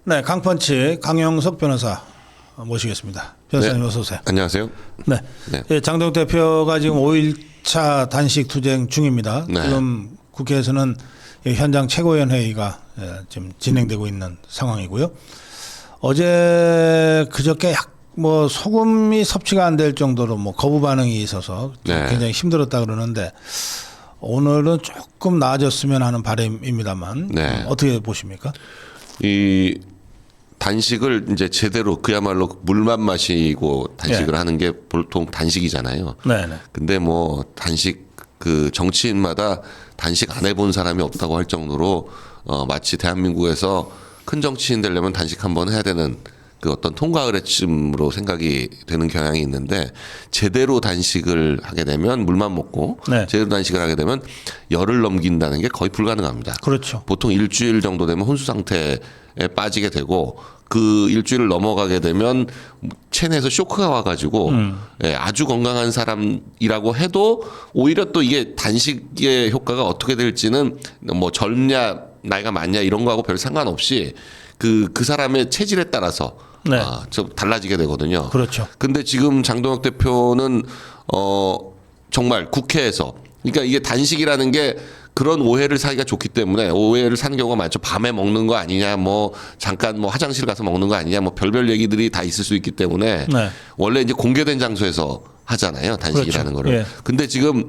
네, 강펀치 강영석 변호사 모시겠습니다. 변호사님 어서 오세요. 안녕하세요. 네, 네. 예, 장동혁 대표가 지금 5일차 단식 투쟁 중입니다. 네. 지금 국회에서는 이 현장 최고위원 회의가 지금 진행되고 있는 상황이고요. 어제 그저께 뭐 소금이 섭취가 안 될 정도로 뭐 거부 반응이 있어서 네. 굉장히 힘들었다 그러는데 오늘은 조금 나아졌으면 하는 바람입니다만 네. 어떻게 보십니까? 이 단식을 이제 제대로 그야말로 물만 마시고 단식을 하는 게 보통 단식이잖아요. 네, 네. 근데 뭐 단식 그 정치인마다 단식 안 해본 사람이 없다고 할 정도로 마치 대한민국에서 큰 정치인 되려면 단식 한번 해야 되는 그 어떤 통과 의례쯤으로 생각이 되는 경향이 있는데 제대로 단식을 하게 되면 물만 먹고 네. 제대로 단식을 하게 되면 열을 넘긴다는 게 거의 불가능합니다. 그렇죠. 보통 일주일 정도 되면 혼수 상태에 빠지게 되고 그 일주일을 넘어가게 되면 체내에서 쇼크가 와가지고 예, 아주 건강한 사람이라고 해도 오히려 또 이게 단식의 효과가 어떻게 될지는 뭐 젊냐 나이가 많냐 이런 거하고 별 상관없이 그 사람의 체질에 따라서 네. 좀 달라지게 되거든요. 그렇죠. 근데 지금 장동혁 대표는 정말 국회에서 그러니까 이게 단식이라는 게 그런 오해를 사기가 좋기 때문에 오해를 사는 경우가 많죠. 밤에 먹는 거 아니냐, 뭐 잠깐 뭐 화장실 가서 먹는 거 아니냐, 뭐 별별 얘기들이 다 있을 수 있기 때문에 네. 원래 이제 공개된 장소에서 하잖아요, 단식이라는 그렇죠. 거를. 예. 근데 지금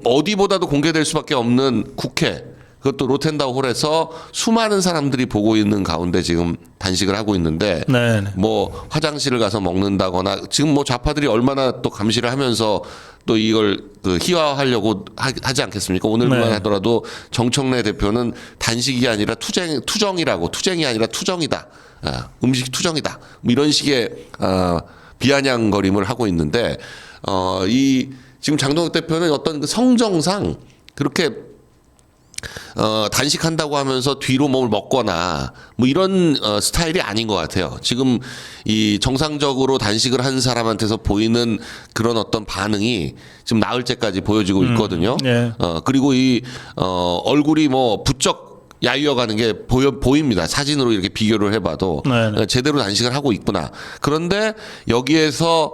어디보다도 공개될 수밖에 없는 국회. 그것도 로텐다우 홀에서 수많은 사람들이 보고 있는 가운데 지금 단식을 하고 있는데 네, 네. 뭐 화장실을 가서 먹는다거나 지금 뭐 좌파들이 얼마나 또 감시를 하면서 또 이걸 그 희화화하려고 하지 않겠습니까? 오늘만 네. 하더라도 정청래 대표는 단식이 아니라 투정이라고 투쟁이 아니라 투정이다. 음식 투정이다. 뭐 이런 식의 비아냥거림을 하고 있는데 이 지금 장동혁 대표는 어떤 그 성정상 그렇게 단식한다고 하면서 뒤로 몸을 먹거나 뭐 이런 스타일이 아닌 것 같아요. 지금 이 정상적으로 단식을 한 사람한테서 보이는 그런 어떤 반응이 지금 나흘째까지 보여지고 있거든요. 예. 그리고 이 얼굴이 뭐 부쩍 야위어가는 게 보입니다. 사진으로 이렇게 비교를 해봐도 네네. 제대로 단식을 하고 있구나. 그런데 여기에서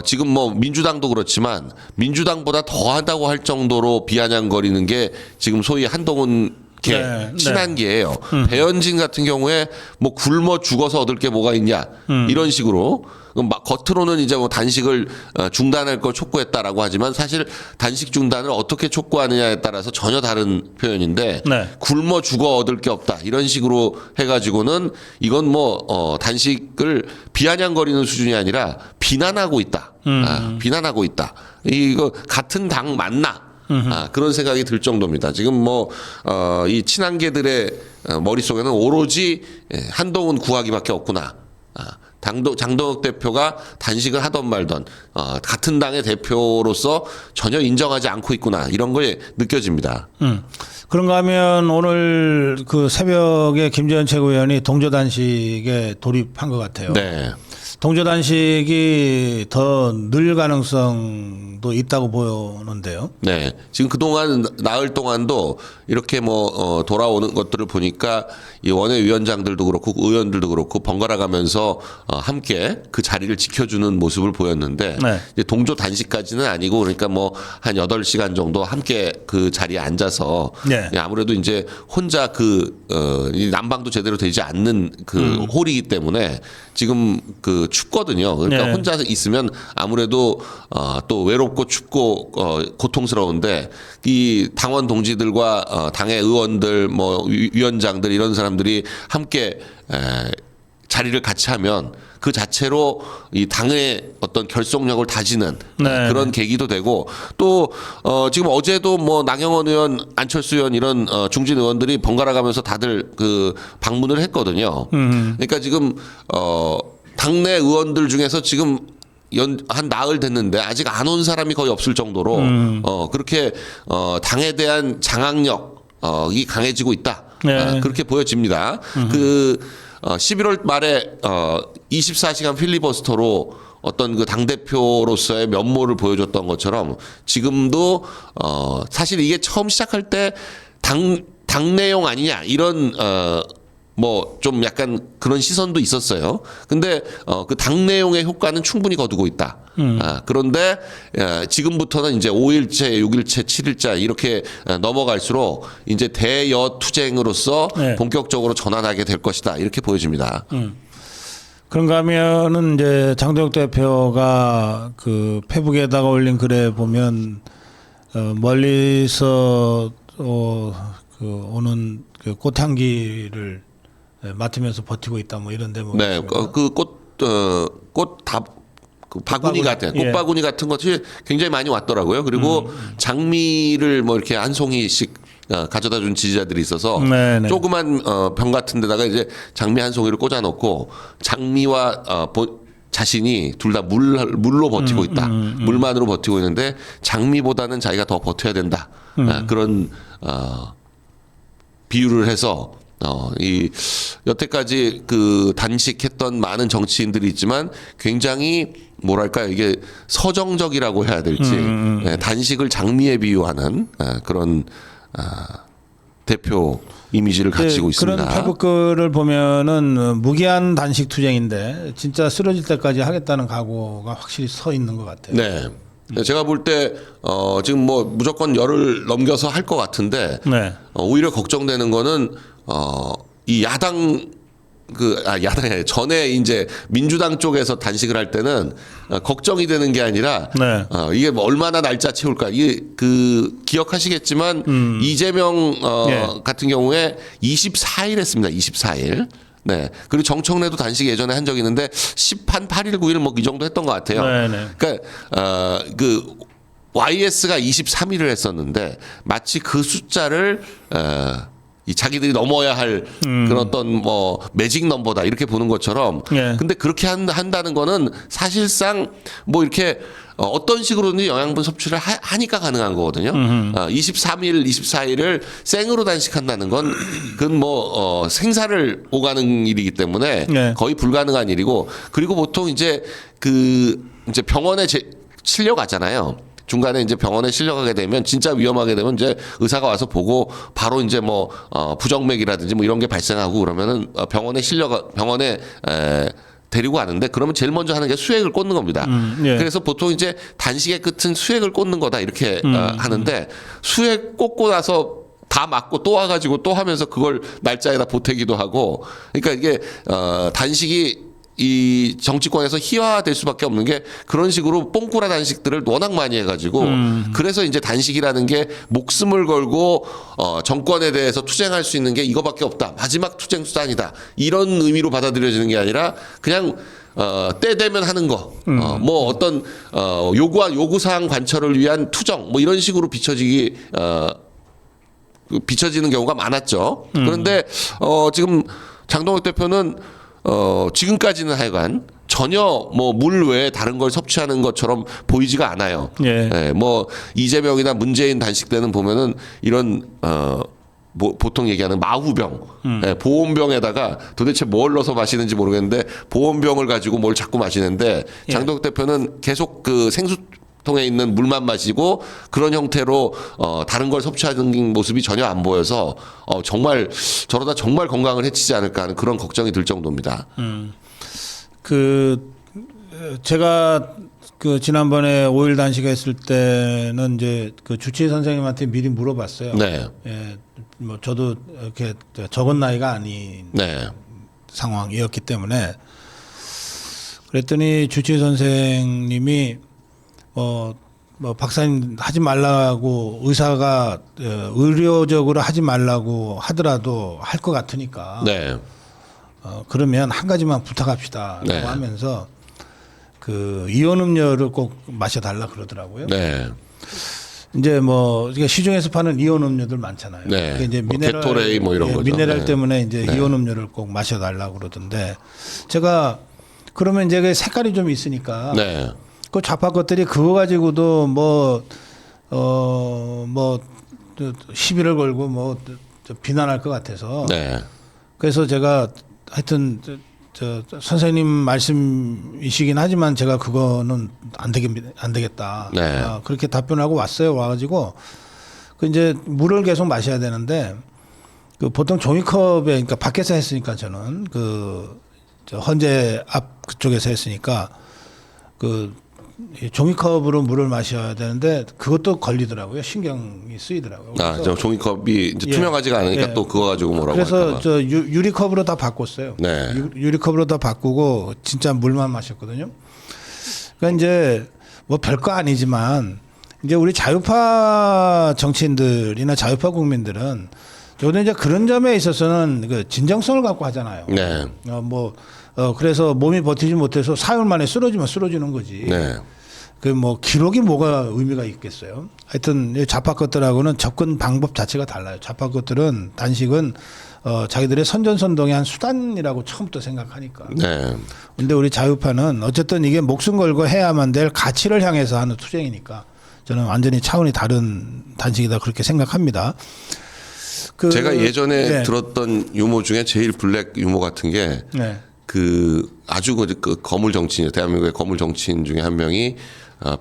지금 뭐 민주당도 그렇지만 민주당보다 더하다고 할 정도로 비아냥거리는 게 지금 소위 한동훈 개 네, 친한계예요. 배현진 같은 경우에 뭐 굶어 죽어서 얻을 게 뭐가 있냐 이런 식으로 막 겉으로는 이제 뭐 단식을 중단할 걸 촉구했다라고 하지만 사실 단식 중단을 어떻게 촉구하느냐에 따라서 전혀 다른 표현인데 네. 굶어 죽어 얻을 게 없다 이런 식으로 해가지고는 이건 뭐 단식을 비아냥거리는 수준이 아니라 비난하고 있다. 비난하고 있다. 이거 같은 당 맞나? 그런 생각이 들 정도입니다. 지금 뭐 이 친한계들의 머릿속에는 오로지 한동훈 구하기밖에 없구나. 장동혁 대표가 단식을 하던 말던 같은 당의 대표로서 전혀 인정하지 않고 있구나 이런 거에 느껴집니다. 그런가 하면 오늘 그 새벽에 김재현 최고위원이 동조 단식에 돌입한 것 같아요. 네. 동조 단식이 더 늘 가능성도 있다고 보는데요. 네. 지금 그동안 나흘 동안도 이렇게 뭐 돌아오는 것들을 보니까 이 원외위원장들도 그렇고 의원들도 그렇고 번갈아 가면서 함께 그 자리를 지켜주는 모습을 보였는데 네. 이제 동조 단식까지는 아니고 그러니까 뭐 한 8시간 정도 함께 그 자리에 앉아서 네. 아무래도 이제 혼자 이 난방도 제대로 되지 않는 그 홀이기 때문에 지금 그 춥거든요. 그러니까 네. 혼자 있으면 아무래도 또 외롭고 춥고 고통스러운데 이 당원 동지들과 당의 의원들 뭐 위원장들 이런 사람들이 함께 자리를 같이 하면 그 자체로 이 당의 어떤 결속력을 다지는 네. 그런 계기도 되고 또 지금 어제도 뭐 나경원 의원, 안철수 의원 이런 중진 의원들이 번갈아 가면서 다들 그 방문을 했거든요. 그러니까 지금 당내 의원들 중에서 지금 한 나흘 됐는데 아직 안 온 사람이 거의 없을 정도로 그렇게 당에 대한 장악력이 강해지고 있다. 네. 그렇게 보여집니다. 11월 말에 24시간 필리버스터로 어떤 그 당대표로서의 면모를 보여줬던 것처럼 지금도 사실 이게 처음 시작할 때 당 내용 아니냐 이런 뭐 좀 약간 그런 시선도 있었어요. 근데 그 당 내용의 효과는 충분히 거두고 있다. 그런데 지금부터는 이제 5일째, 6일째, 7일째 이렇게 넘어갈수록 이제 대여 투쟁으로서 네. 본격적으로 전환하게 될 것이다. 이렇게 보여집니다. 그런가 하면은 이제 장동혁 대표가 그 페북에다가 올린 글에 보면 멀리서 그 오는 그 꽃향기를 맡으면서 버티고 있다 뭐 이런 데뭐 네, 그 바구니 같은 꽃바구니 같은 것이 굉장히 많이 왔더라고요. 그리고 장미를 뭐 이렇게 한 송이씩 가져다 준 지지자들이 있어서 네네. 조그만 병 같은 데다가 이제 장미 한 송이를 꽂아 놓고 장미와 자신이 둘 다 물로 버티고 있다. 물만으로 버티고 있는데 장미보다는 자기가 더 버텨야 된다. 그런 비유를 해서 이 여태까지 그 단식했던 많은 정치인들이 있지만 굉장히 뭐랄까 이게 서정적이라고 해야 될지 단식을 장미에 비유하는 그런 대표 이미지를 가지고 있습니다. 그런 페북글을 보면은 무기한 단식 투쟁인데 진짜 쓰러질 때까지 하겠다는 각오가 확실히 서 있는 것 같아요. 네. 제가 볼 때 지금 뭐 무조건 열을 넘겨서 할 것 같은데 네. 오히려 걱정되는 거는 이 야당이 아니라 전에 이제 민주당 쪽에서 단식을 할 때는 걱정이 되는 게 아니라 네. 이게 뭐 얼마나 날짜 채울까 이게 그 기억하시겠지만 이재명 같은 경우에 24일 했습니다. 24일. 네. 그리고 정청래도 단식 예전에 한 적이 있는데 10한 8일 9일 뭐 이 정도 했던 것 같아요. 네네. 그러니까 그 YS가 23일을 했었는데 마치 그 숫자를 이 자기들이 넘어야 할 그런 어떤 뭐 매직 넘버다 이렇게 보는 것처럼 예. 근데 그렇게 한다는 거는 사실상 뭐 이렇게 어떤 식으로든지 영양분 섭취를 하니까 가능한 거거든요. 23일, 24일을 생으로 단식한다는 건 그건 뭐 생사를 오가는 일이기 때문에 예. 거의 불가능한 일이고 그리고 보통 이제 이제 병원에 실려가잖아요. 중간에 이제 병원에 실려가게 되면 진짜 위험하게 되면 이제 의사가 와서 보고 바로 이제 뭐 부정맥이라든지 뭐 이런 게 발생하고 그러면은 병원에 데리고 가는데 그러면 제일 먼저 하는 게 수액을 꽂는 겁니다. 예. 그래서 보통 이제 단식의 끝은 수액을 꽂는 거다 이렇게 하는데 수액 꽂고 나서 다 맞고 또 와가지고 또 하면서 그걸 날짜에다 보태기도 하고 그러니까 이게 단식이 이 정치권에서 희화될 수밖에 없는 게 그런 식으로 뽕꾸라 단식들을 워낙 많이 해가지고 그래서 이제 단식이라는 게 목숨을 걸고 정권에 대해서 투쟁할 수 있는 게 이거밖에 없다. 마지막 투쟁 수단이다. 이런 의미로 받아들여지는 게 아니라 그냥 때 되면 하는 거, 뭐 어떤 요구사항 관철을 위한 투정, 뭐 이런 식으로 비춰지는 경우가 많았죠. 그런데 지금 장동혁 대표는 지금까지는 하여간 전혀 뭐 물 외에 다른 걸 섭취하는 것처럼 보이지가 않아요. 예. 예, 뭐 이재명이나 문재인 단식 때는 보면은 이런 뭐 보통 얘기하는 마후병, 예, 보온병에다가 도대체 뭘 넣어서 마시는지 모르겠는데 보온병을 가지고 뭘 자꾸 마시는데 장동혁 대표는 계속 그 생수통에 있는 물만 마시고 그런 형태로 다른 걸 섭취하는 모습이 전혀 안 보여서 정말 저러다 정말 건강을 해치지 않을까 하는 그런 걱정이 들 정도입니다. 제가 그 지난번에 5일 단식했을 때는 이제 그 주치의 선생님한테 미리 물어봤어요. 네. 예, 뭐 저도 이렇게 적은 나이가 아닌 네. 상황이었기 때문에 그랬더니 주치의 선생님이 뭐 박사님 하지 말라고 의사가 의료적으로 하지 말라고 하더라도 할 것 같으니까 네. 그러면 한 가지만 부탁합시다라고 네. 하면서 그 이온 음료를 꼭 마셔달라 그러더라고요. 네. 이제 뭐 이게 시중에서 파는 이온 음료들 많잖아요. 네. 그게 이제 뭐 미네랄, 게토레이 뭐 이런 거죠. 미네랄 네. 때문에 이제 네. 이온 음료를 꼭 마셔달라고 그러던데 제가 그러면 이제 그 색깔이 좀 있으니까 네. 그 좌파 것들이 그거 가지고도 시비를 걸고 뭐 비난할 것 같아서 네. 그래서 제가 하여튼 저 선생님 말씀이시긴 하지만 제가 그거는 안 되겠다. 네. 그렇게 답변하고 왔어요. 와가지고 그 이제 물을 계속 마셔야 되는데 그 보통 종이컵에 그러니까 밖에서 했으니까 저는 저 헌재 앞 그쪽에서 했으니까 이 종이컵으로 물을 마셔야 되는데 그것도 걸리더라고요. 신경이 쓰이더라고요. 저 종이컵이 이제 투명하지가 않으니까 또 그거 가지고 뭐라고 그래서 할까 봐. 저 유리컵으로 다 바꿨어요. 네. 유리컵으로 다 바꾸고 진짜 물만 마셨거든요. 그러니까 이제 뭐 별거 아니지만 이제 우리 자유파 정치인들이나 자유파 국민들은 저도 이제 그런 점에 있어서는 그 진정성을 갖고 하잖아요. 네. 그래서 몸이 버티지 못해서 사흘 만에 쓰러지면 쓰러지는 거지. 네. 그 뭐 기록이 뭐가 의미가 있겠어요. 하여튼 이 좌파 것들하고는 접근 방법 자체가 달라요. 좌파 것들은 단식은 자기들의 선전선동의 한 수단이라고 처음부터 생각하니까. 네. 근데 우리 자유파는 어쨌든 이게 목숨 걸고 해야만 될 가치를 향해서 하는 투쟁이니까 저는 완전히 차원이 다른 단식이다 그렇게 생각합니다. 제가 예전에 네. 들었던 유머 중에 제일 블랙 유머 같은 게 네. 아주 그 거물 정치인, 대한민국의 거물 정치인 중에 한 명이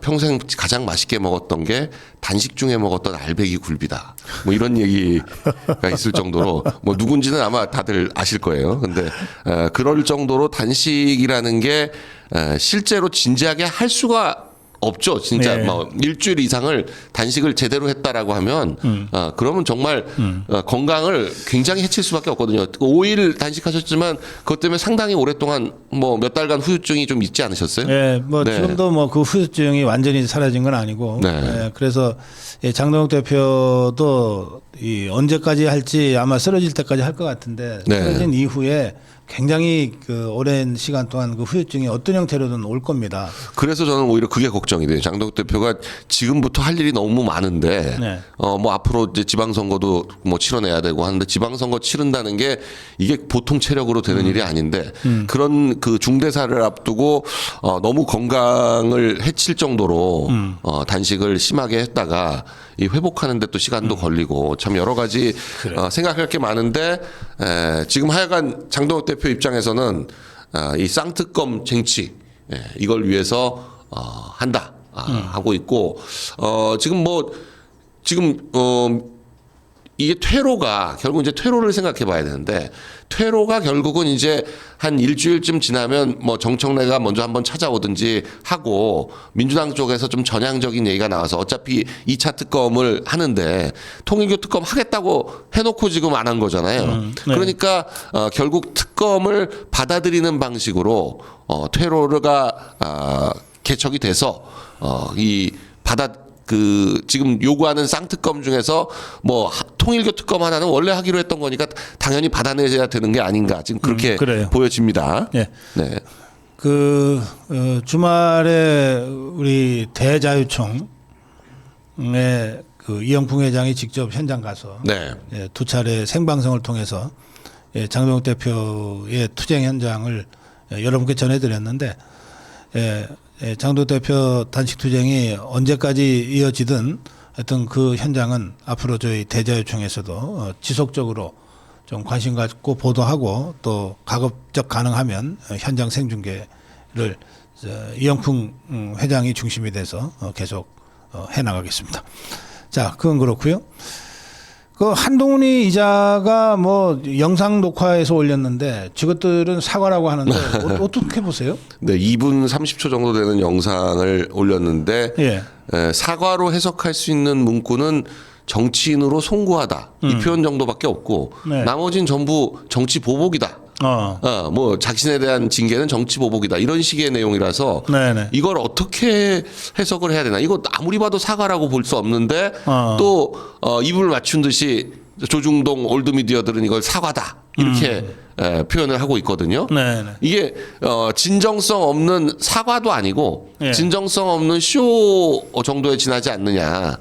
평생 가장 맛있게 먹었던 게 단식 중에 먹었던 알배기 굴비다. 뭐 이런 얘기가 있을 정도로 뭐 누군지는 아마 다들 아실 거예요. 근데 그럴 정도로 단식이라는 게 실제로 진지하게 할 수가 없죠. 진짜 네. 뭐 일주일 이상을 단식을 제대로 했다라고 하면 그러면 정말 건강을 굉장히 해칠 수밖에 없거든요. 5일 단식하셨지만 그것 때문에 상당히 오랫동안 뭐 몇 달간 후유증이 좀 있지 않으셨어요? 네, 뭐 네. 지금도 뭐 그 후유증이 완전히 사라진 건 아니고, 네. 그래서 장동혁 대표도 이 언제까지 할지 아마 쓰러질 때까지 할 것 같은데 네. 쓰러진 이후에 굉장히 그 오랜 시간 동안 그 후유증이 어떤 형태로든 올 겁니다. 그래서 저는 오히려 그게 걱정이 돼요. 장동혁 대표가 지금부터 할 일이 너무 많은데, 네. 뭐 앞으로 이제 지방선거도 뭐 치러내야 되고 하는데 지방선거 치른다는 게 이게 보통 체력으로 되는 일이 아닌데 그런 그 중대사를 앞두고 너무 건강을 해칠 정도로 단식을 심하게 했다가 이 회복하는데 또 시간도 걸리고 참 여러 가지 생각할 게 많은데 지금 하여간 장동혁 대표 입장에서는 이 쌍특검 쟁취 이걸 위해서 한다 하고 있고 이게 퇴로가 결국 이제 퇴로를 생각해 봐야 되는데 퇴로가 결국은 이제 한 일주일쯤 지나면 뭐 정청래가 먼저 한번 찾아오든지 하고 민주당 쪽에서 좀 전향적인 얘기가 나와서 어차피 2차 특검을 하는데 통일교 특검 하겠다고 해놓고 지금 안 한 거잖아요. 네. 그러니까 결국 특검을 받아들이는 방식으로 퇴로가 개척이 돼서 지금 요구하는 쌍특검 중에서 뭐 통일교 특검 하나는 원래 하기로 했던 거니까 당연히 받아내야 되는 게 아닌가 지금 그렇게 그래요. 보여집니다. 네. 네. 주말에 우리 대자유총에 그 이영풍 회장이 직접 현장 가서 네. 두 차례 생방송을 통해서 장동혁 대표의 투쟁 현장을 여러분께 전해드렸는데 장동혁 대표 단식 투쟁이 언제까지 이어지든 하여튼 그 현장은 앞으로 저희 대자유총에서도 지속적으로 좀 관심 갖고 보도하고 또 가급적 가능하면 현장 생중계를 이영풍 회장이 중심이 돼서 계속 해나가겠습니다. 자, 그건 그렇고요. 그 한동훈이 이자가 뭐 영상 녹화해서 올렸는데 저것들은 사과라고 하는데 어떻게 보세요? 네, 2분 30초 정도 되는 영상을 올렸는데 예. 사과로 해석할 수 있는 문구는 정치인으로 송구하다 이 표현 정도밖에 없고 네. 나머지는 전부 정치 보복이다. 뭐 자신에 대한 징계는 정치 보복이다 이런 식의 내용이라서 네네. 이걸 어떻게 해석을 해야 되나 이거 아무리 봐도 사과라고 볼 수 없는데 또 입을 맞춘 듯이 조중동 올드미디어들은 이걸 사과다 이렇게 표현을 하고 있거든요. 네네. 이게 진정성 없는 사과도 아니고 예. 진정성 없는 쇼 정도에 지나지 않느냐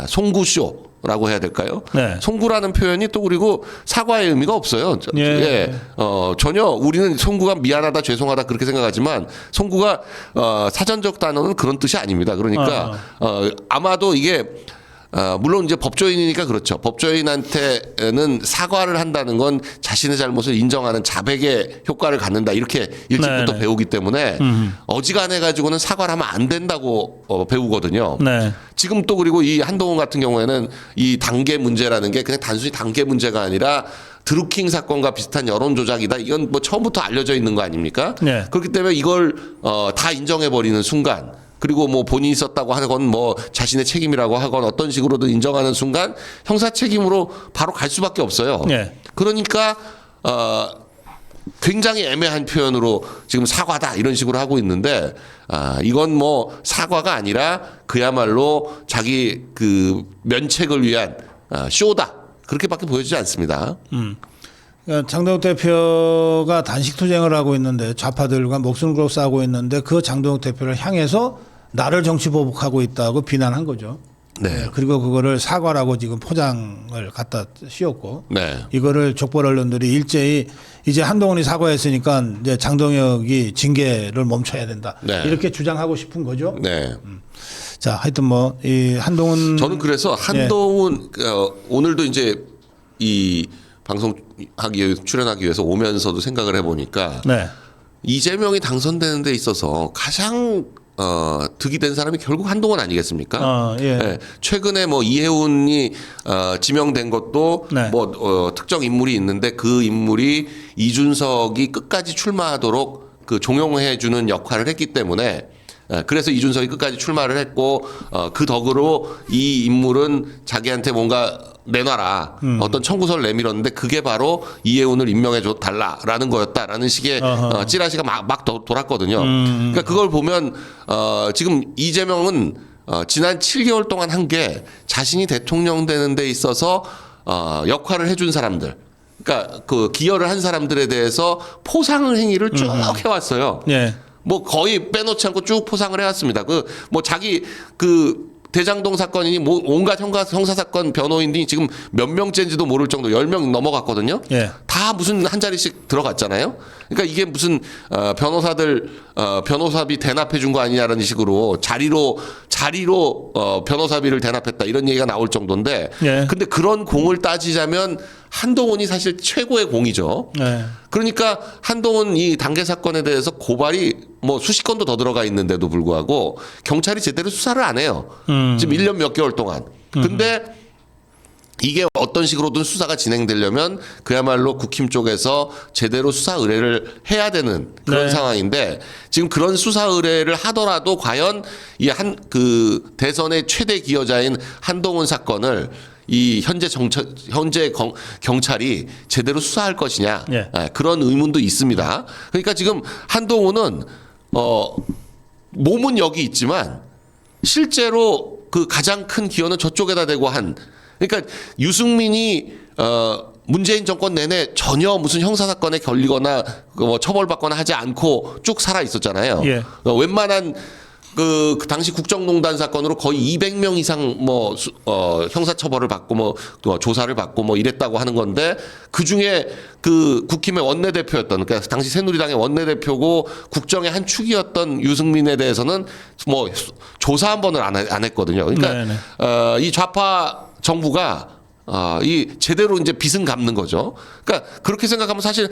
송구쇼 라고 해야 될까요? 네. 송구라는 표현이 또 그리고 사과의 의미가 없어요. 예. 전혀 우리는 송구가 미안하다, 죄송하다 그렇게 생각하지만 송구가 사전적 단어는 그런 뜻이 아닙니다. 그러니까 아마도 이게 물론 이제 법조인이니까 그렇죠. 법조인한테는 사과를 한다는 건 자신의 잘못을 인정하는 자백의 효과를 갖는다. 이렇게 일찍부터 네네. 배우기 때문에 어지간해 가지고는 사과를 하면 안 된다고 배우거든요. 네. 지금 또 그리고 이 한동훈 같은 경우에는 이 단계 문제라는 게 그냥 단순히 단계 문제가 아니라 드루킹 사건과 비슷한 여론 조작이다. 이건 뭐 처음부터 알려져 있는 거 아닙니까? 네. 그렇기 때문에 이걸 다 인정해 버리는 순간, 그리고 뭐 본인이 썼다고 하건 뭐 자신의 책임이라고 하건 어떤 식으로든 인정하는 순간 형사 책임으로 바로 갈 수밖에 없어요. 네. 그러니까 굉장히 애매한 표현으로 지금 사과다 이런 식으로 하고 있는데 이건 뭐 사과가 아니라 그야말로 자기 그 면책을 위한 쇼다. 그렇게밖에 보여지지 않습니다. 그러니까 장동혁 대표가 단식 투쟁을 하고 있는데 좌파들과 목숨을 걸고 싸우고 있는데 그 장동혁 대표를 향해서 나를 정치 보복하고 있다고 비난한 거죠. 네. 그리고 그거를 사과라고 지금 포장을 갖다 씌웠고 네. 이거를 족벌 언론들이 일제히 이제 한동훈이 사과했으니까 이제 장동혁이 징계를 멈춰야 된다. 네. 이렇게 주장하고 싶은 거죠. 네. 자, 하여튼 뭐 이 한동훈 저는 그래서 한동훈 오늘도 이제 이 출연하기 위해서 오면서도 생각을 해보니까 네. 이재명이 당선되는 데 있어서 가장 득이 된 사람이 결국 한동훈 아니겠습니까? 예. 네. 최근에 뭐 이해훈이 지명된 것도 네. 뭐 특정 인물이 있는데 그 인물이 이준석이 끝까지 출마하도록 그 종용해 주는 역할을 했기 때문에 그래서 이준석이 끝까지 출마를 했고 그 덕으로 이 인물은 자기한테 뭔가 내놔라 어떤 청구서를 내밀었는데 그게 바로 이해운을 임명해 줘 달라라는 거였다라는 식의 찌라시가 막 돌았거든요. 그러니까 그걸 보면 지금 이재명은 지난 7개월 동안 한 게 자신이 대통령 되는 데 있어서 역할을 해준 사람들, 그러니까 그 기여를 한 사람들에 대해서 포상 행위를 쭉 해왔어요. 예. 뭐 거의 빼놓지 않고 쭉 포상을 해왔습니다. 그 뭐 자기 그 대장동 사건이니 뭐 온갖 형사 사건 변호인이 지금 몇 명째인지도 모를 정도 10명 넘어갔거든요. 예. 다 무슨 한 자리씩 들어갔잖아요. 그러니까 이게 무슨 변호사들 변호사비 대납해 준 거 아니냐라는 식으로 자리로 변호사비를 대납했다 이런 얘기가 나올 정도인데 예. 근데 그런 공을 따지자면 한동훈이 사실 최고의 공이죠. 예. 그러니까 한동훈 이 단계 사건에 대해서 고발이 뭐 수십 건도 더 들어가 있는데도 불구하고 경찰이 제대로 수사를 안 해요. 지금 1년 몇 개월 동안. 근데 이게 어떤 식으로든 수사가 진행되려면 그야말로 국힘 쪽에서 제대로 수사 의뢰를 해야 되는 그런 네. 상황인데 지금 그런 수사 의뢰를 하더라도 과연 이 그 대선의 최대 기여자인 한동훈 사건을 이 현재 경찰이 제대로 수사할 것이냐 예. 그런 의문도 있습니다. 그러니까 지금 한동훈은 몸은 여기 있지만 실제로 그 가장 큰 기여는 저쪽에다 대고 그러니까 유승민이 문재인 정권 내내 전혀 무슨 형사 사건에 걸리거나 뭐 처벌받거나 하지 않고 쭉 살아 있었잖아요. 예. 웬만한 그 당시 국정농단 사건으로 거의 200명 이상 뭐 형사 처벌을 받고 뭐 조사를 받고 뭐 이랬다고 하는 건데 그 중에 그 국힘의 원내대표였던 그러니까 당시 새누리당의 원내대표고 국정의 한 축이었던 유승민에 대해서는 뭐 조사 한 번을 안 했거든요. 그러니까 이 좌파 정부가 이 제대로 이제 빚은 갚는 거죠. 그러니까 그렇게 생각하면 사실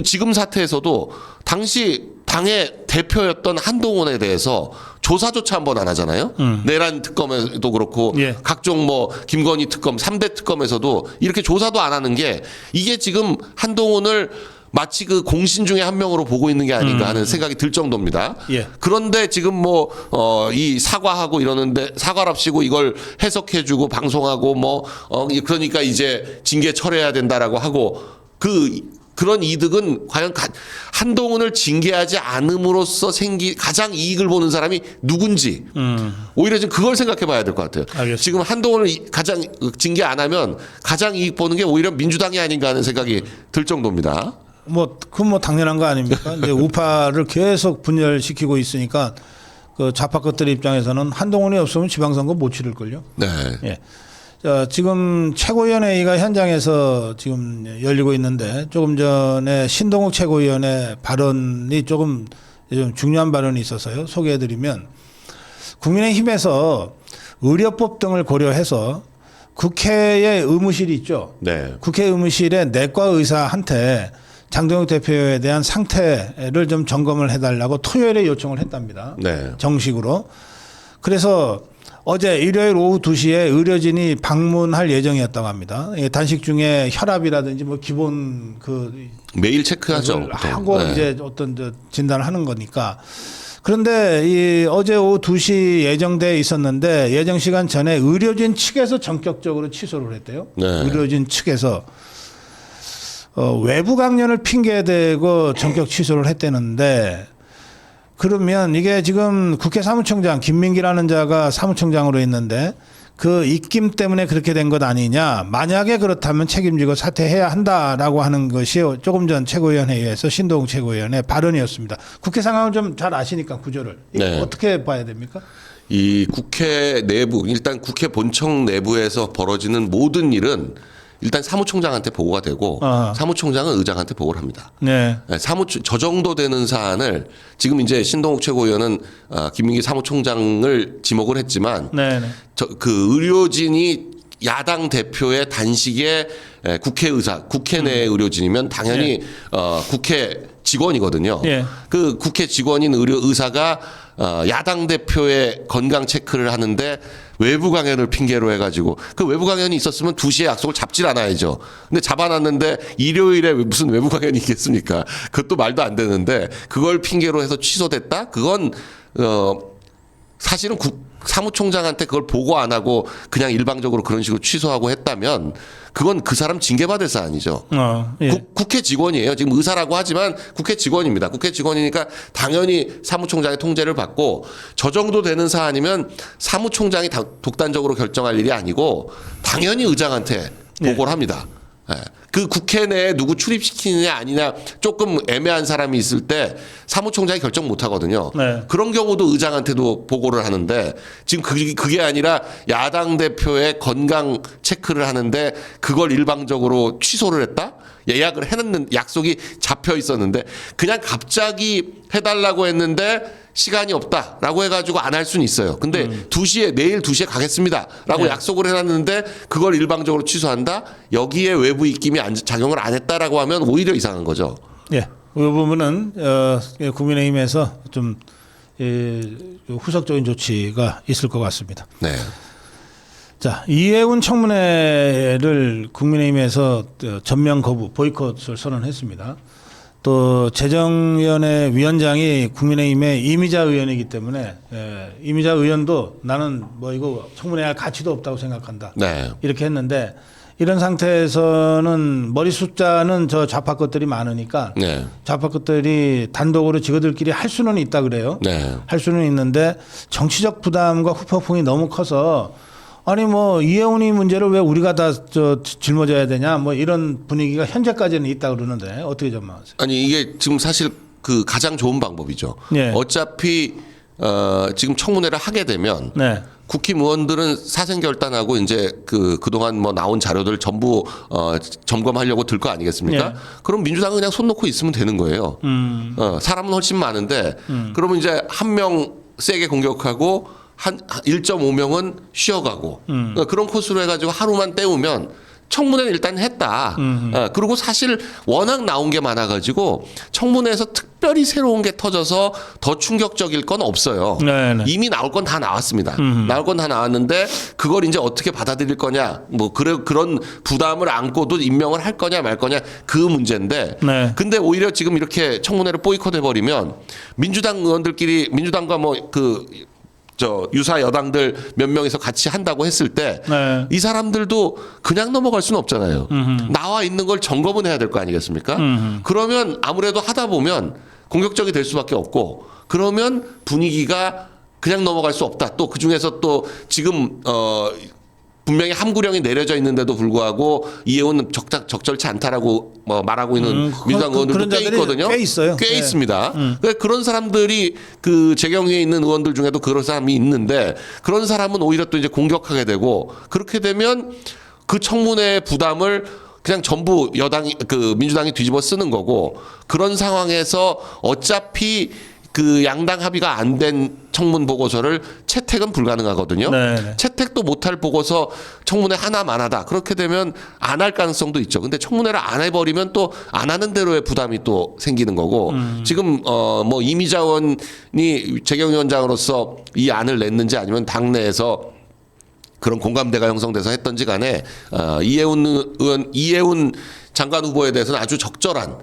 지금 사태에서도 당시 당의 대표였던 한동훈에 대해서 조사조차 한 번 안 하잖아요. 내란 특검에도 그렇고 예. 각종 뭐 김건희 특검 3대 특검에서도 이렇게 조사도 안 하는 게 이게 지금 한동훈을 마치 그 공신 중에 한 명으로 보고 있는 게 아닌가 하는 생각이 들 정도입니다. 예. 그런데 지금 뭐 이 사과하고 이러는데 사과랍시고 이걸 해석해주고 방송하고 뭐 그러니까 이제 징계 철회해야 된다라고 하고 그런 이득은 과연 한동훈을 징계하지 않음으로써 가장 이익을 보는 사람이 누군지 오히려 지금 그걸 생각해 봐야 될 것 같아요. 알겠습니다. 지금 한동훈을 가장 징계 안 하면 가장 이익 보는 게 오히려 민주당이 아닌가 하는 생각이 들 정도입니다. 그건 뭐 당연한 거 아닙니까? 이제 우파를 계속 분열시키고 있으니까 그 좌파 것들 입장에서는 한동훈이 없으면 지방선거 못 치를걸요. 네. 예. 자, 지금 최고위원회의가 현장에서 지금 열리고 있는데 조금 전에 신동욱 최고위원의 발언이 좀 중요한 발언이 있어서요. 소개해드리면 국민의힘에서 의료법 등을 고려해서 국회의 의무실이 있죠. 네. 국회 의무실의 내과 의사한테 장동혁 대표에 대한 상태를 좀 점검을 해달라고 토요일에 요청을 했답니다. 네. 정식으로. 그래서 어제 일요일 오후 2시에 의료진이 방문할 예정이었다고 합니다. 단식 중에 혈압이라든지 뭐 기본 매일 체크하죠. 그걸 보통. 하고 네. 이제 어떤 진단을 하는 거니까. 그런데 이 어제 오후 2시 예정돼 있었는데 예정 시간 전에 의료진 측에서 전격적으로 취소를 했대요. 네. 의료진 측에서 외부 강연을 핑계대고 전격 취소를 했다는데 그러면 이게 지금 국회 사무총장 김민기라는 자가 사무총장으로 있는데 그 입김 때문에 그렇게 된 것 아니냐. 만약에 그렇다면 책임지고 사퇴해야 한다라고 하는 것이 조금 전 최고위원회의에서 신동욱 최고위원의 발언이었습니다. 국회 상황을 좀 잘 아시니까 구조를. 네. 어떻게 봐야 됩니까? 이 국회 내부, 일단 국회 본청 내부에서 벌어지는 모든 일은 일단 사무총장한테 보고가 되고 사무총장은 의장한테 보고를 합니다. 네. 네, 저 정도 되는 사안을 지금 이제 신동욱 최고위원은 김민기 사무총장을 지목을 했지만 네. 그 의료진이 야당 대표의 단식에 국회의사, 국회 내 의료진이면 당연히 국회 직원이거든요. 예. 그 국회 직원인 의사가 야당 대표의 건강 체크를 하는데 외부 강연을 핑계로 해가지고 그 외부 강연이 있었으면 2시에 약속을 잡질 않아야죠. 근데 잡아놨는데 일요일에 무슨 외부 강연이 있겠습니까? 그것도 말도 안 되는데 그걸 핑계로 해서 취소됐다? 그건 사실은 사무총장한테 그걸 보고 안 하고 그냥 일방적으로 그런 식으로 취소하고 했다면 그건 그 사람 징계받을 사안이죠. 예. 국회 직원이에요. 지금 의사라고 하지만 국회 직원입니다. 국회 직원이니까 당연히 사무총장의 통제를 받고 저 정도 되는 사안이면 사무총장이 독단적으로 결정할 일이 아니고 당연히 의장한테 보고를 합니다. 예. 그 국회 내에 누구 출입시키느냐 아니냐 조금 애매한 사람이 있을 때 사무총장이 결정 못 하거든요. 네. 그런 경우도 의장한테도 보고를 하는데 지금 그게 아니라 야당 대표의 건강 체크를 하는데 그걸 일방적으로 취소를 했다? 예약을 해놨는 약속이 잡혀 있었는데 그냥 갑자기 해달라고 했는데 시간이 없다라고 해가지고 안 할 수는 있어요. 근데 2시에 내일 2시에 가겠습니다라고 네. 약속을 해놨는데 그걸 일방적으로 취소한다? 여기에 외부 입김이 작용을 안 했다라고 하면 오히려 이상한 거죠. 예. 이 부분은 국민의힘에서 좀 후속적인 조치가 있을 것 같습니다. 네. 자, 이해운 청문회를 국민의힘에서 전면 거부, 보이콧을 선언했습니다. 또 재정위원회 위원장이 국민의힘의 이미자 의원이기 때문에 이미자 의원도 나는 뭐 이거 청문회할 가치도 없다고 생각한다. 네. 이렇게 했는데 이런 상태에서는 머리 숫자는 저 좌파 것들이 많으니까 네. 좌파 것들이 단독으로 지그들끼리 할 수는 있다 그래요. 네. 할 수는 있는데 정치적 부담과 후폭풍이 너무 커서 아니 뭐 이해운이 문제를 왜 우리가 다 짊어져야 되냐 뭐 이런 분위기가 현재까지는 있다 그러는데 어떻게 전망하세요? 아니 이게 지금 사실 그 가장 좋은 방법이죠. 네. 어차피 지금 청문회를 하게 되면 네. 국힘의원들은 사생결단하고 이제 그동안 뭐 나온 자료들 전부 점검하려고 들 거 아니겠습니까? 네. 그럼 민주당은 그냥 손 놓고 있으면 되는 거예요. 사람은 훨씬 많은데 그러면 이제 한 명 세게 공격하고 한 1.5명은 쉬어가고 그런 코스로 해가지고 하루만 때우면 청문회는 일단 했다. 그리고 사실 워낙 나온 게 많아가지고 청문회에서 특별히 새로운 게 터져서 더 충격적일 건 없어요. 네네. 이미 나올 건 다 나왔습니다. 나올 건 다 나왔는데 그걸 이제 어떻게 받아들일 거냐, 뭐 그런 부담을 안고도 임명을 할 거냐 말 거냐 그 문제인데. 네. 근데 오히려 지금 이렇게 청문회를 보이콧해 버리면 민주당 의원들끼리 민주당과 유사 여당들 몇 명이서 같이 한다고 했을 때 이 네. 사람들도 그냥 넘어갈 수는 없잖아요. 나와 있는 걸 점검은 해야 될 거 아니겠습니까? 그러면 아무래도 하다 보면 공격적이 될 수밖에 없고 그러면 분위기가 그냥 넘어갈 수 없다. 또 그중에서 또 지금 분명히 함구령이 내려져 있는데도 불구하고 이해운은 적절치 않다라고 말하고 있는 민주당 의원들도 그런 꽤 자들이 있거든요. 꽤 있어요. 꽤 네. 있습니다. 그러니까 그런 사람들이 그 재경위에 있는 의원들 중에도 그런 사람이 있는데 그런 사람은 오히려 또 이제 공격하게 되고 그렇게 되면 그 청문회 부담을 그냥 전부 민주당이 뒤집어 쓰는 거고 그런 상황에서 어차피 그 양당 합의가 안 된 청문 보고서를 채택은 불가능하거든요. 네. 채택도 못할 보고서 청문회 하나만 하다. 그렇게 되면 안 할 가능성도 있죠. 근데 청문회를 안 해버리면 또 안 하는 대로의 부담이 또 생기는 거고 지금 뭐 이미자 의원이 재경위원장으로서 이 안을 냈는지 아니면 당내에서 그런 공감대가 형성돼서 했던지 간에 이해운 장관 후보에 대해서는 아주 적절한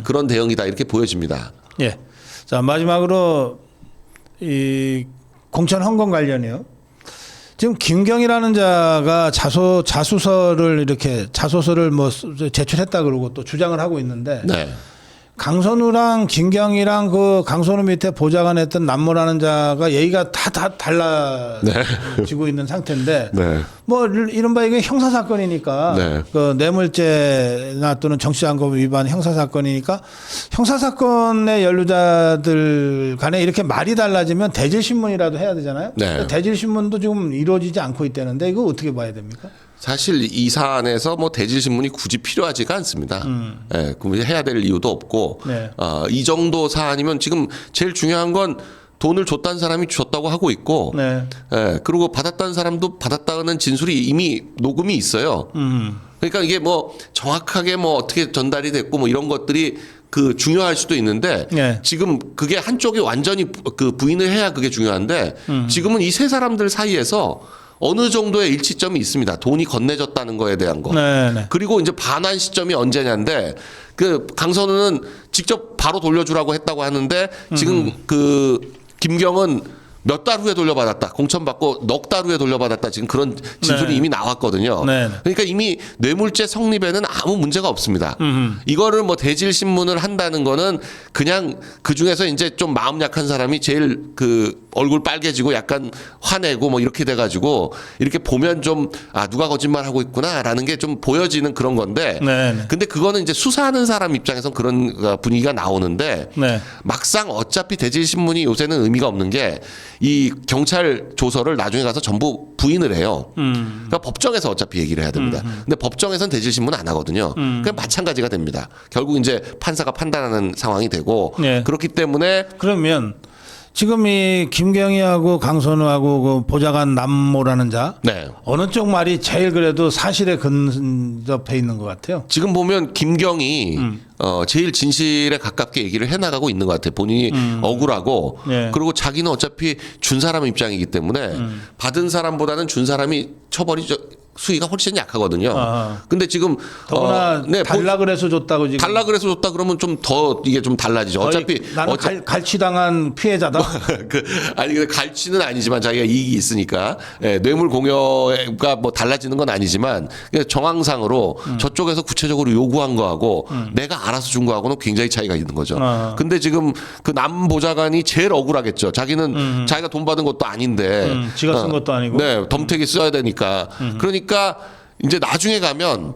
그런 대응이다 이렇게 보여집니다. 예. 자, 마지막으로 이 공천 헌금 관련이요. 지금 김경이라는 자가 자소서를 뭐 제출했다 그러고 또 주장을 하고 있는데 네. 강선우랑 김경이랑 그 강선우 밑에 보좌관 했던 남모라는 자가 얘기가 다 달라지고 있는 상태인데 네. 뭐 이른바 이게 형사 사건이니까 네. 그 뇌물죄나 또는 정치자금법 위반 형사 사건이니까 형사 사건의 연루자들 간에 이렇게 말이 달라지면 대질 신문이라도 해야 되잖아요. 네. 대질 신문도 지금 이루어지지 않고 있다는데 이거 어떻게 봐야 됩니까? 사실 이 사안에서 뭐 대질 신문이 굳이 필요하지가 않습니다. 예, 해야 될 이유도 없고 네. 이 정도 사안이면 지금 제일 중요한 건 돈을 줬다는 사람이 줬다고 하고 있고, 네. 예, 그리고 받았다는 사람도 받았다는 진술이 이미 녹음이 있어요. 그러니까 이게 뭐 정확하게 뭐 어떻게 전달이 됐고 뭐 이런 것들이 그 중요할 수도 있는데 네. 지금 그게 한쪽이 완전히 그 부인을 해야 그게 중요한데 지금은 이 세 사람들 사이에서 어느 정도의 일치점이 있습니다. 돈이 건네졌다는 거에 대한 거. 네. 그리고 이제 반환 시점이 언제냐인데 그 강선우는 직접 바로 돌려주라고 했다고 하는데 지금 그 김경은 몇 달 후에 돌려받았다. 공천받고 넉 달 후에 돌려받았다. 지금 그런 진술이 네. 이미 나왔거든요. 네. 그러니까 이미 뇌물죄 성립에는 아무 문제가 없습니다. 이거를 뭐 대질 신문을 한다는 거는 그냥 그 중에서 이제 좀 마음 약한 사람이 제일 그 얼굴 빨개지고 약간 화내고 뭐 이렇게 돼가지고 이렇게 보면 좀 누가 거짓말하고 있구나라는 게 좀 보여지는 그런 건데. 네. 근데 그거는 이제 수사하는 사람 입장에선 그런 분위기가 나오는데 네. 막상 어차피 대질 신문이 요새는 의미가 없는 게 이 경찰 조서를 나중에 가서 전부 부인을 해요. 그러니까 법정에서 어차피 얘기를 해야 됩니다. 근데 법정에서는 대질 신문 안 하거든요. 그냥 마찬가지가 됩니다. 결국 이제 판사가 판단하는 상황이 되고 네. 그렇기 때문에 그러면 지금 이 김경희하고 강선우하고 그 보좌관 남모라는 자 네. 어느 쪽 말이 제일 그래도 사실에 근접해 있는 것 같아요. 지금 보면 김경이 제일 진실에 가깝게 얘기를 해나가고 있는 것 같아요. 본인이 억울하고 네. 그리고 자기는 어차피 준 사람 입장이기 때문에 받은 사람보다는 준 사람이 처벌이 수위가 훨씬 약하거든요. 근데 지금 더구나 달라 그래서 줬다고 지금. 달라 그래서 줬다 그러면 좀 더 이게 좀 달라지죠. 어차피 나는 갈취당한 피해자다. 아니 근데 갈취는 아니지만 자기가 이익이 있으니까 뇌물 공여가 뭐 달라지는 건 아니지만 정황상으로 저쪽에서 구체적으로 요구한 거하고 내가 알아서 준 거하고는 굉장히 차이가 있는 거죠. 근데 지금 그 남 보좌관이 제일 억울하겠죠. 자기는 자기가 돈 받은 것도 아닌데 지가 쓴 것도 아니고. 네, 덤태기 써야 되니까. 그러니까 이제 나중에 가면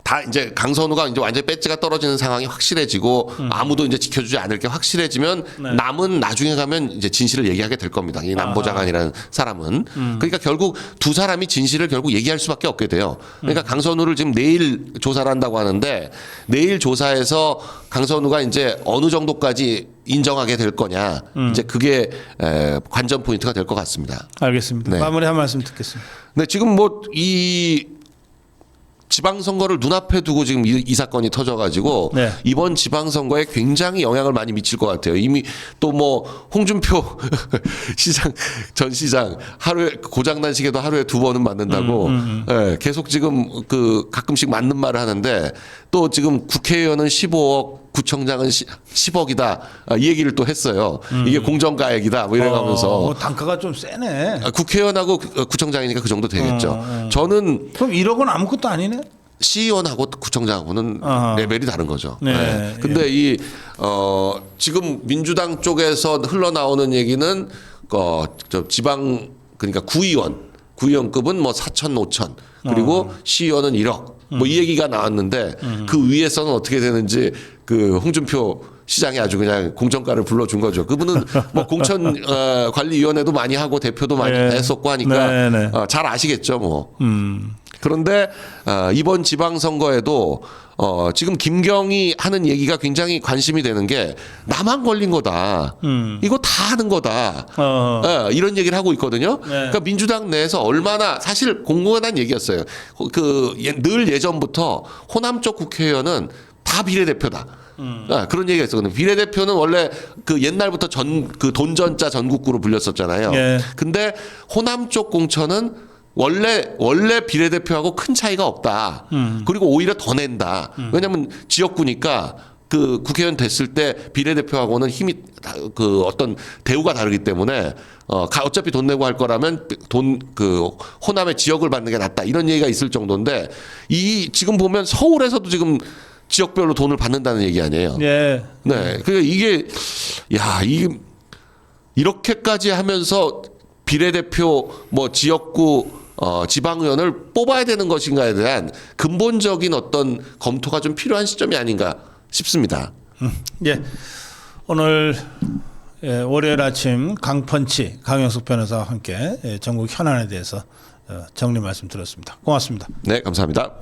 다 이제 강선우가 이제 완전히 배지가 떨어지는 상황이 확실해지고 아무도 이제 지켜주지 않을 게 확실해지면 네. 남은 나중에 가면 이제 진실을 얘기하게 될 겁니다. 이 남보좌관이라는 사람은. 그러니까 결국 두 사람이 진실을 결국 얘기할 수밖에 없게 돼요. 그러니까 강선우를 지금 내일 조사를 한다고 하는데 내일 조사에서 강선우가 이제 어느 정도까지 인정하게 될 거냐. 이제 그게 관전 포인트가 될 것 같습니다. 알겠습니다. 네. 마무리 한 말씀 듣겠습니다. 네, 지금 뭐 이 지방선거를 눈앞에 두고 지금 이 사건이 터져가지고 네. 이번 지방선거에 굉장히 영향을 많이 미칠 것 같아요. 이미 또 뭐 홍준표 전 시장 하루에 고장난 시계도 하루에 2번은 맞는다고 예, 계속 지금 그 가끔씩 맞는 말을 하는데 또 지금 국회의원은 15억 구청장은 10억이다 이 얘기를 또 했어요. 이게 공정가액이다 뭐 이래가면서 단가가 좀 세네. 국회의원하고 구청장이니까 그 정도 되겠죠. 저는 그럼 1억은 아무것도 아니네. 시의원하고 구청장하고는 레벨이 다른 거죠. 네. 네. 근데 이 지금 민주당 쪽에서 흘러나오는 얘기는 저 지방 그러니까 구의원급은 뭐 4천, 5천 그리고 시의원은 1억 뭐 이 얘기가 나왔는데 그 위에서는 어떻게 되는지 그 홍준표 시장이 아주 그냥 공천가를 불러준 거죠. 그분은 뭐 공천관리위원회도 많이 하고 대표도 많이 네. 했었고 하니까 네. 잘 아시겠죠, 뭐. 그런데 이번 지방선거에도 지금 김경희 하는 얘기가 굉장히 관심이 되는 게 나만 걸린 거다. 이거 다 하는 거다. 이런 얘기를 하고 있거든요. 네. 그러니까 민주당 내에서 얼마나 사실 공공한 얘기였어요. 늘 예전부터 호남 쪽 국회의원은 다 비례대표다. 그런 얘기가 있었거든요. 비례대표는 원래 그 옛날부터 그 돈전자 전국구로 불렸었잖아요. 예. 근데 호남 쪽 공천은 원래 비례대표하고 큰 차이가 없다. 그리고 오히려 더 낸다. 왜냐하면 지역구니까 그 국회의원 됐을 때 비례대표하고는 힘이 그 어떤 대우가 다르기 때문에 어차피 돈 내고 할 거라면 그 호남의 지역을 받는 게 낫다. 이런 얘기가 있을 정도인데 지금 보면 서울에서도 지금 지역별로 돈을 받는다는 얘기 아니에요. 예. 네. 그러니까 이게 이렇게까지 하면서 비례대표 뭐 지역구 지방의원을 뽑아야 되는 것인가에 대한 근본적인 어떤 검토가 좀 필요한 시점이 아닌가 싶습니다. 예. 오늘 월요일 아침 강펀치 강영숙 변호사와 함께 전국 현안에 대해서 정리 말씀 들었습니다. 고맙습니다. 네, 감사합니다.